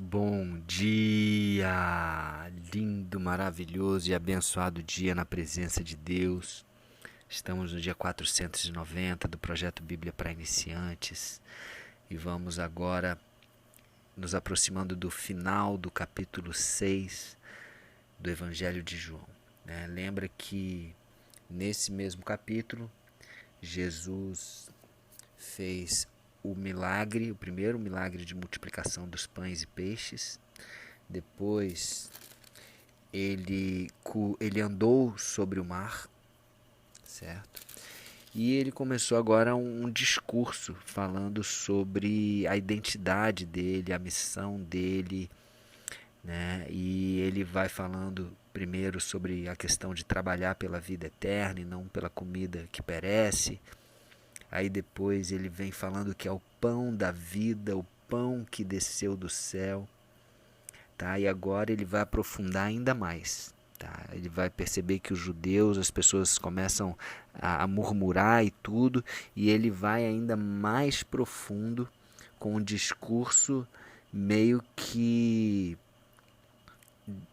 Bom dia! Lindo, maravilhoso e abençoado dia na presença de Deus. Estamos no dia 490 do projeto Bíblia para Iniciantes e vamos agora nos aproximando do final do capítulo 6 do Evangelho de João. Lembra que nesse mesmo capítulo Jesus fez o milagre, o primeiro milagre de multiplicação dos pães e peixes. Depois ele andou sobre o mar, certo? E ele começou agora um discurso falando sobre a identidade dele, a missão dele, né? E ele vai falando primeiro sobre a questão de trabalhar pela vida eterna e não pela comida que perece. Aí depois ele vem falando que é o pão da vida, o pão que desceu do céu. Tá? E agora ele vai aprofundar ainda mais. Tá? Ele vai perceber que os judeus, as pessoas começam a murmurar e tudo, e ele vai ainda mais profundo com um discurso meio que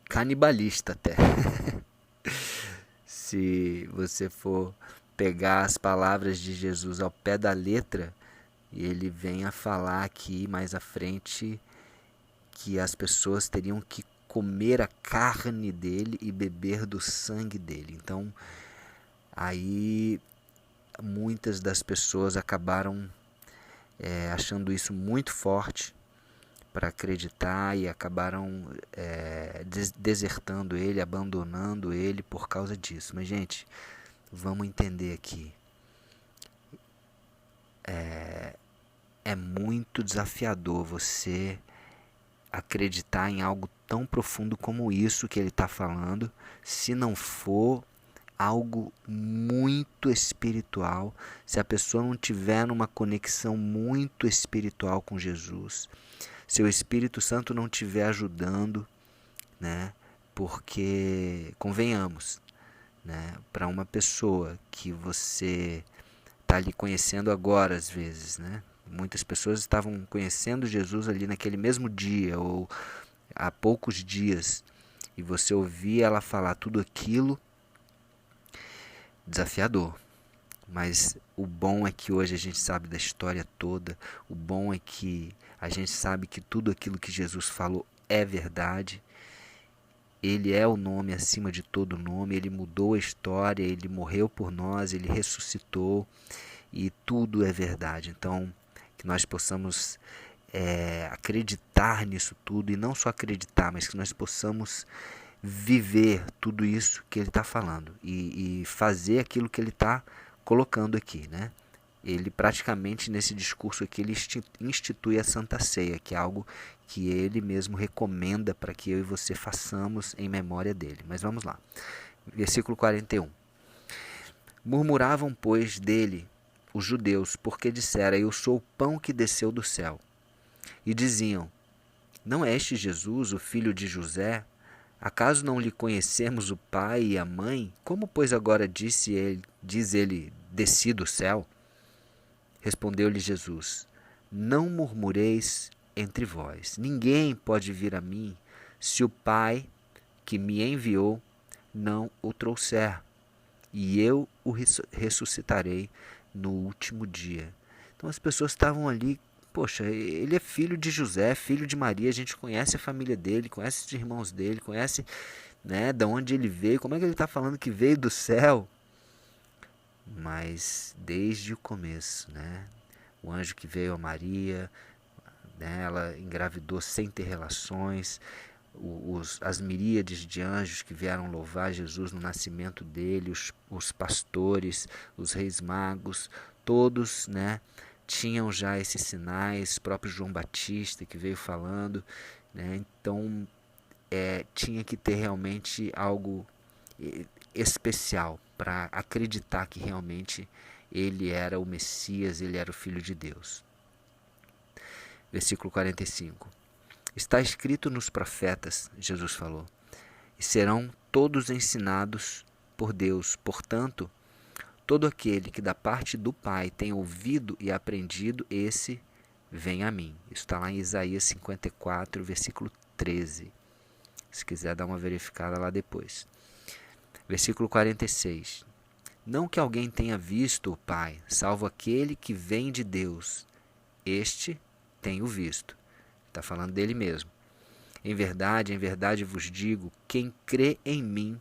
canibalista até. Se você for pegar as palavras de Jesus ao pé da letra, ele vem a falar aqui mais à frente que as pessoas teriam que comer a carne dele e beber do sangue dele. Então, aí muitas das pessoas acabaram achando isso muito forte para acreditar e acabaram desertando ele, abandonando ele por causa disso. Mas, gente, vamos entender aqui. É muito desafiador você acreditar em algo tão profundo como isso que ele está falando, se não for algo muito espiritual, se a pessoa não tiver uma conexão muito espiritual com Jesus, se o Espírito Santo não estiver ajudando, né? Porque, convenhamos, né? Para uma pessoa que você está ali conhecendo agora, às vezes, né? Muitas pessoas estavam conhecendo Jesus ali naquele mesmo dia ou há poucos dias, e você ouvir ela falar tudo aquilo, desafiador. Mas o bom é que hoje a gente sabe da história toda, o bom é que a gente sabe que tudo aquilo que Jesus falou é verdade. Ele é o nome acima de todo nome, ele mudou a história, ele morreu por nós, ele ressuscitou e tudo é verdade. Então, que nós possamos acreditar nisso tudo, e não só acreditar, mas que nós possamos viver tudo isso que ele está falando e fazer aquilo que ele está colocando aqui, né? Ele praticamente nesse discurso aqui ele institui a Santa Ceia, que é algo que ele mesmo recomenda para que eu e você façamos em memória dele. Mas vamos lá. Versículo 41. Murmuravam, pois, dele os judeus, porque dissera: eu sou o pão que desceu do céu. E diziam: não é este Jesus, o filho de José? Acaso não lhe conhecemos o pai e a mãe? Como, pois, agora diz ele, desci do céu? Respondeu-lhe Jesus: não murmureis entre vós. Ninguém pode vir a mim se o Pai que me enviou não o trouxer, e eu o ressuscitarei no último dia. Então as pessoas estavam ali, poxa, ele é filho de José, filho de Maria, a gente conhece a família dele, conhece os irmãos dele, conhece, né, de onde ele veio, como é que ele está falando que veio do céu? Mas desde o começo, né, o anjo que veio a Maria, né, ela engravidou sem ter relações, as miríades de anjos que vieram louvar Jesus no nascimento dele, os pastores, os reis magos, todos, né, tinham já esses sinais, próprio João Batista que veio falando, né, então tinha que ter realmente algo especial para acreditar que realmente ele era o Messias, ele era o Filho de Deus. Versículo 45. Está escrito nos profetas, Jesus falou, e serão todos ensinados por Deus. Portanto, todo aquele que da parte do Pai tem ouvido e aprendido, esse vem a mim. Isso está lá em Isaías 54, versículo 13. Se quiser dar uma verificada lá depois. Versículo 46. Não que alguém tenha visto o Pai, salvo aquele que vem de Deus. Este tem o visto. Está falando dele mesmo. Em verdade vos digo, quem crê em mim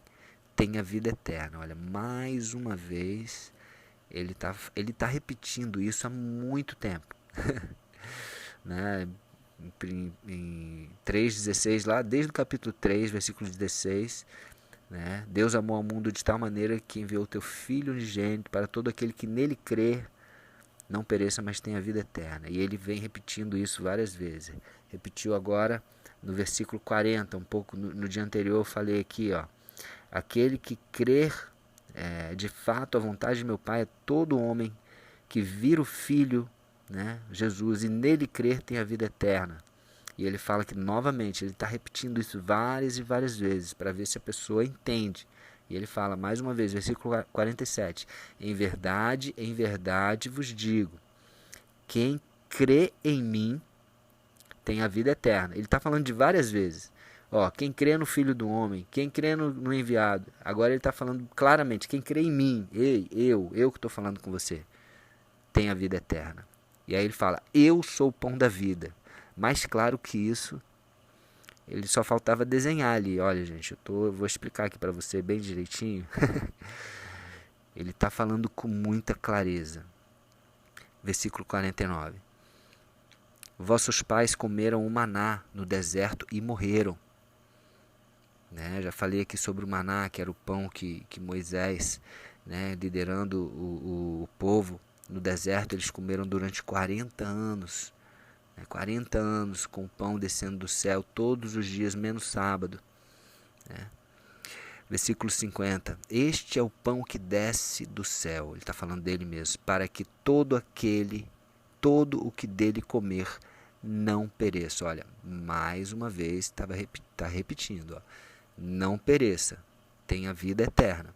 tem a vida eterna. Olha, mais uma vez, ele tá repetindo isso há muito tempo. Né? Em 3,16 lá, desde o capítulo 3, versículo 16, né? Deus amou ao mundo de tal maneira que enviou o teu Filho unigênito para todo aquele que nele crer, não pereça, mas tenha vida eterna. E ele vem repetindo isso várias vezes. Repetiu agora no versículo 40, um pouco no dia anterior eu falei aqui, ó. Aquele que crer de fato a vontade de meu Pai é todo homem que vira o Filho, né, Jesus, e nele crer tem a vida eterna. E ele fala que novamente, ele está repetindo isso várias e várias vezes para ver se a pessoa entende. E ele fala mais uma vez, versículo 47, em verdade vos digo, quem crê em mim tem a vida eterna. Ele está falando de várias vezes. Ó, quem crê no Filho do Homem, quem crê no enviado. Agora ele está falando claramente, quem crê em mim, eu que estou falando com você, tem a vida eterna. E aí ele fala, eu sou o pão da vida. Mais claro que isso, ele só faltava desenhar ali. Olha, gente, eu vou explicar aqui para você bem direitinho. Ele está falando com muita clareza. Versículo 49. Vossos pais comeram o maná no deserto e morreram. Né? Já falei aqui sobre o maná, que era o pão que Moisés, né, liderando o povo no deserto, eles comeram durante 40 anos. 40 anos com o pão descendo do céu todos os dias, menos sábado. Né? Versículo 50. Este é o pão que desce do céu. Ele está falando dele mesmo. Para que todo o que dele comer, não pereça. Olha, mais uma vez, está repetindo. Ó, não pereça, tenha vida eterna.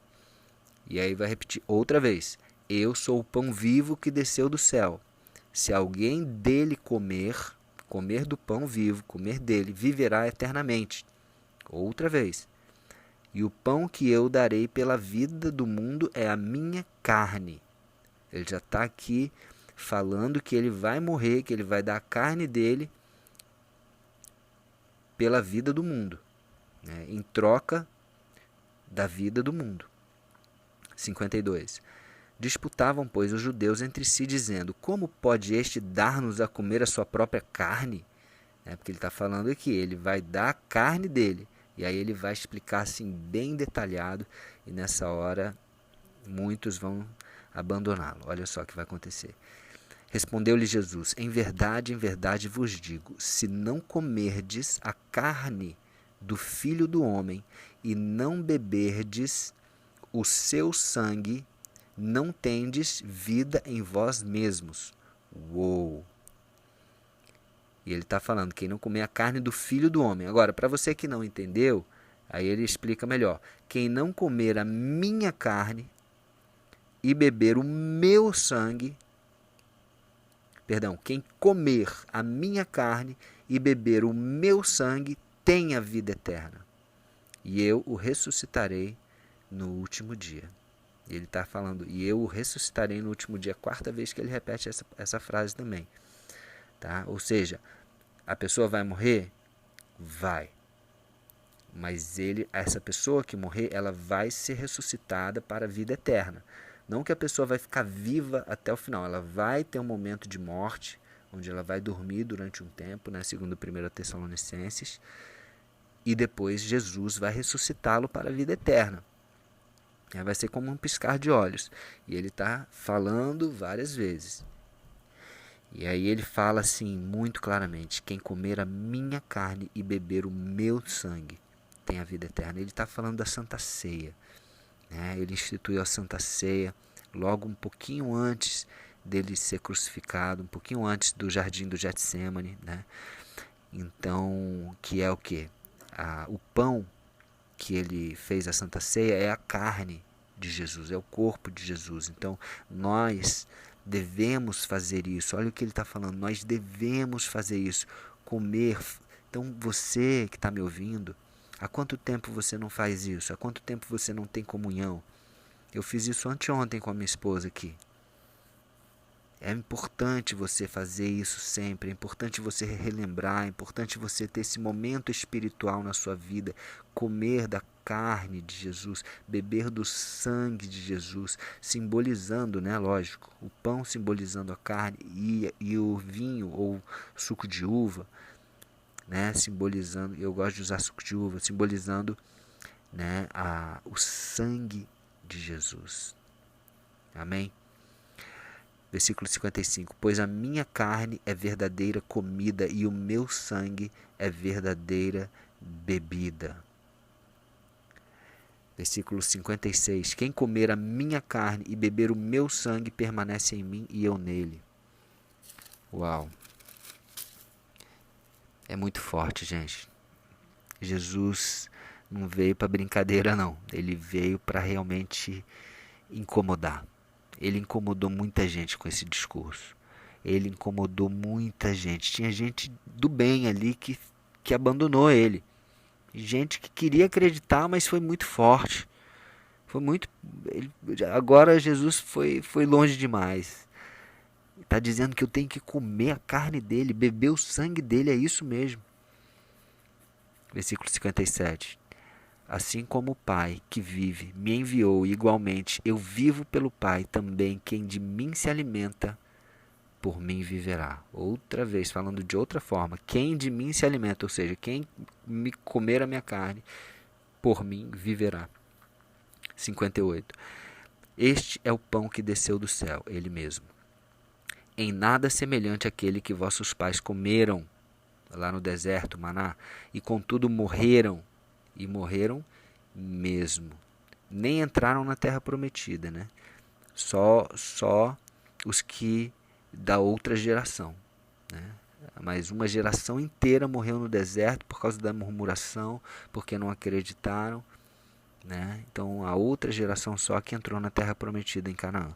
E aí vai repetir outra vez. Eu sou o pão vivo que desceu do céu. Se alguém dele comer do pão vivo, comer dele, viverá eternamente. Outra vez. E o pão que eu darei pela vida do mundo é a minha carne. Ele já está aqui falando que ele vai morrer, que ele vai dar a carne dele pela vida do mundo, né, em troca da vida do mundo. 52. Disputavam, pois, os judeus entre si, dizendo, como pode este dar-nos a comer a sua própria carne? Porque ele está falando aqui, ele vai dar a carne dele. E aí ele vai explicar assim bem detalhado, e nessa hora muitos vão abandoná-lo. Olha só o que vai acontecer. Respondeu-lhe Jesus, em verdade vos digo, se não comerdes a carne do Filho do Homem e não beberdes o seu sangue, não tendes vida em vós mesmos. Uou! E ele está falando, quem não comer a carne do Filho do Homem. Agora, para você que não entendeu, aí ele explica melhor. Quem não comer a minha carne e beber o meu sangue, quem comer a minha carne e beber o meu sangue tem a vida eterna. E eu o ressuscitarei no último dia. Ele está falando, e eu o ressuscitarei no último dia, quarta vez que ele repete essa frase também. Tá? Ou seja, a pessoa vai morrer? Vai. Mas essa pessoa que morrer, ela vai ser ressuscitada para a vida eterna. Não que a pessoa vai ficar viva até o final, ela vai ter um momento de morte, onde ela vai dormir durante um tempo, né, segundo 1 Tessalonicenses, e depois Jesus vai ressuscitá-lo para a vida eterna. Vai ser como um piscar de olhos. E ele está falando várias vezes. E aí ele fala assim, muito claramente, quem comer a minha carne e beber o meu sangue tem a vida eterna. Ele está falando da Santa Ceia. Né? Ele instituiu a Santa Ceia logo um pouquinho antes dele ser crucificado, um pouquinho antes do jardim do Getsemane. Né? Então, que é o quê? O pão que ele fez a Santa Ceia é a carne de Jesus, é o corpo de Jesus. Então, nós devemos fazer isso. Olha o que ele está falando, nós devemos fazer isso, comer. Então você que está me ouvindo, há quanto tempo você não faz isso? Há quanto tempo você não tem comunhão? Eu fiz isso anteontem com a minha esposa aqui. É importante você fazer isso sempre, é importante você relembrar, é importante você ter esse momento espiritual na sua vida, comer da carne de Jesus, beber do sangue de Jesus, simbolizando, né, lógico, o pão simbolizando a carne e o vinho ou suco de uva, né, simbolizando, eu gosto de usar suco de uva, simbolizando, né, o sangue de Jesus. Amém? Versículo 55, pois a minha carne é verdadeira comida e o meu sangue é verdadeira bebida. Versículo 56, quem comer a minha carne e beber o meu sangue permanece em mim e eu nele. Uau! É muito forte, gente. Jesus não veio para brincadeira, não. Ele veio para realmente incomodar. Ele incomodou muita gente com esse discurso. Ele incomodou muita gente. Tinha gente do bem ali que abandonou ele. Gente que queria acreditar, mas foi muito forte. Foi muito. Agora Jesus foi longe demais. Está dizendo que eu tenho que comer a carne dele, beber o sangue dele, é isso mesmo. Versículo 57. Assim como o Pai que vive me enviou, igualmente eu vivo pelo Pai, também quem de mim se alimenta, por mim viverá. Outra vez, falando de outra forma, quem de mim se alimenta, ou seja, quem me comer a minha carne, por mim viverá. 58. Este é o pão que desceu do céu, ele mesmo. Em nada semelhante àquele que vossos pais comeram lá no deserto, maná, e contudo morreram. E morreram mesmo. Nem entraram na terra prometida, né? Só os que da outra geração, né? Mas uma geração inteira morreu no deserto por causa da murmuração, porque não acreditaram, né? Então a outra geração só que entrou na terra prometida em Canaã.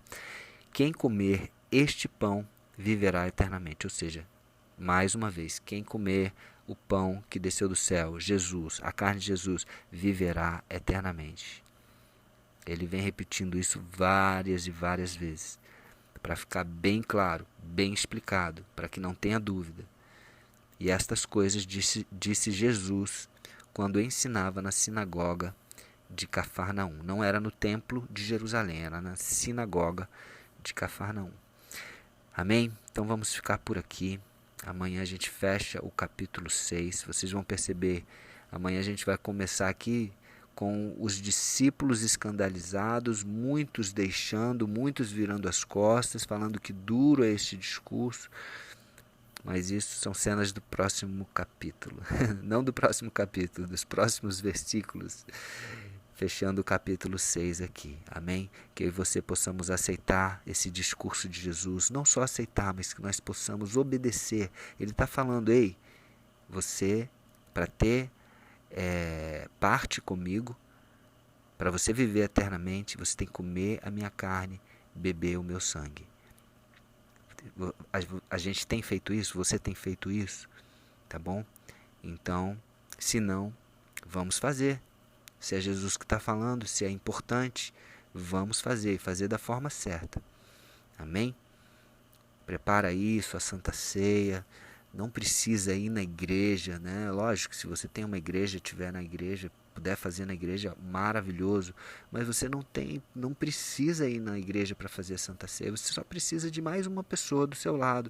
Quem comer este pão viverá eternamente, ou seja, mais uma vez, quem comer o pão que desceu do céu, Jesus, a carne de Jesus, viverá eternamente. Ele vem repetindo isso várias e várias vezes, para ficar bem claro, bem explicado, para que não tenha dúvida. E estas coisas disse Jesus quando ensinava na sinagoga de Cafarnaum. Não era no templo de Jerusalém, era na sinagoga de Cafarnaum. Amém? Então vamos ficar por aqui. Amanhã a gente fecha o capítulo 6. Vocês vão perceber, amanhã a gente vai começar aqui com os discípulos escandalizados, muitos deixando, muitos virando as costas, falando que duro é este discurso. Mas isso são cenas do próximo capítulo. Não do próximo capítulo, dos próximos versículos. Fechando o capítulo 6 aqui, amém? Que eu e você possamos aceitar esse discurso de Jesus, não só aceitar, mas que nós possamos obedecer. Ele está falando, ei, você, para ter parte comigo, para você viver eternamente, você tem que comer a minha carne, beber o meu sangue. A gente tem feito isso, você tem feito isso, tá bom? Então, se não, vamos fazer. Se é Jesus que está falando, se é importante, vamos fazer da forma certa. Amém? Prepara isso, a Santa Ceia. Não precisa ir na igreja, né? Lógico, se você tem uma igreja, estiver na igreja, puder fazer na igreja, maravilhoso. Mas você não precisa ir na igreja para fazer a Santa Ceia. Você só precisa de mais uma pessoa do seu lado.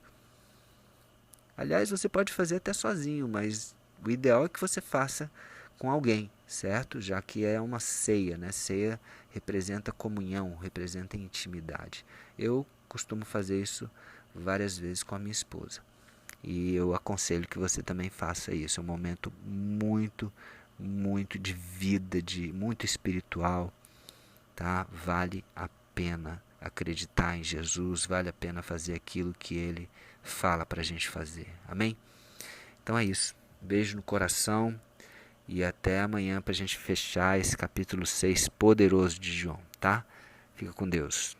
Aliás, você pode fazer até sozinho, mas o ideal é que você faça com alguém, certo? Já que é uma ceia, né? Ceia representa comunhão, representa intimidade. Eu costumo fazer isso várias vezes com a minha esposa. E eu aconselho que você também faça isso. É um momento muito, muito de vida, muito espiritual, tá? Vale a pena acreditar em Jesus, vale a pena fazer aquilo que Ele fala para a gente fazer. Amém? Então é isso. Beijo no coração. E até amanhã para a gente fechar esse capítulo 6 poderoso de João, tá? Fica com Deus.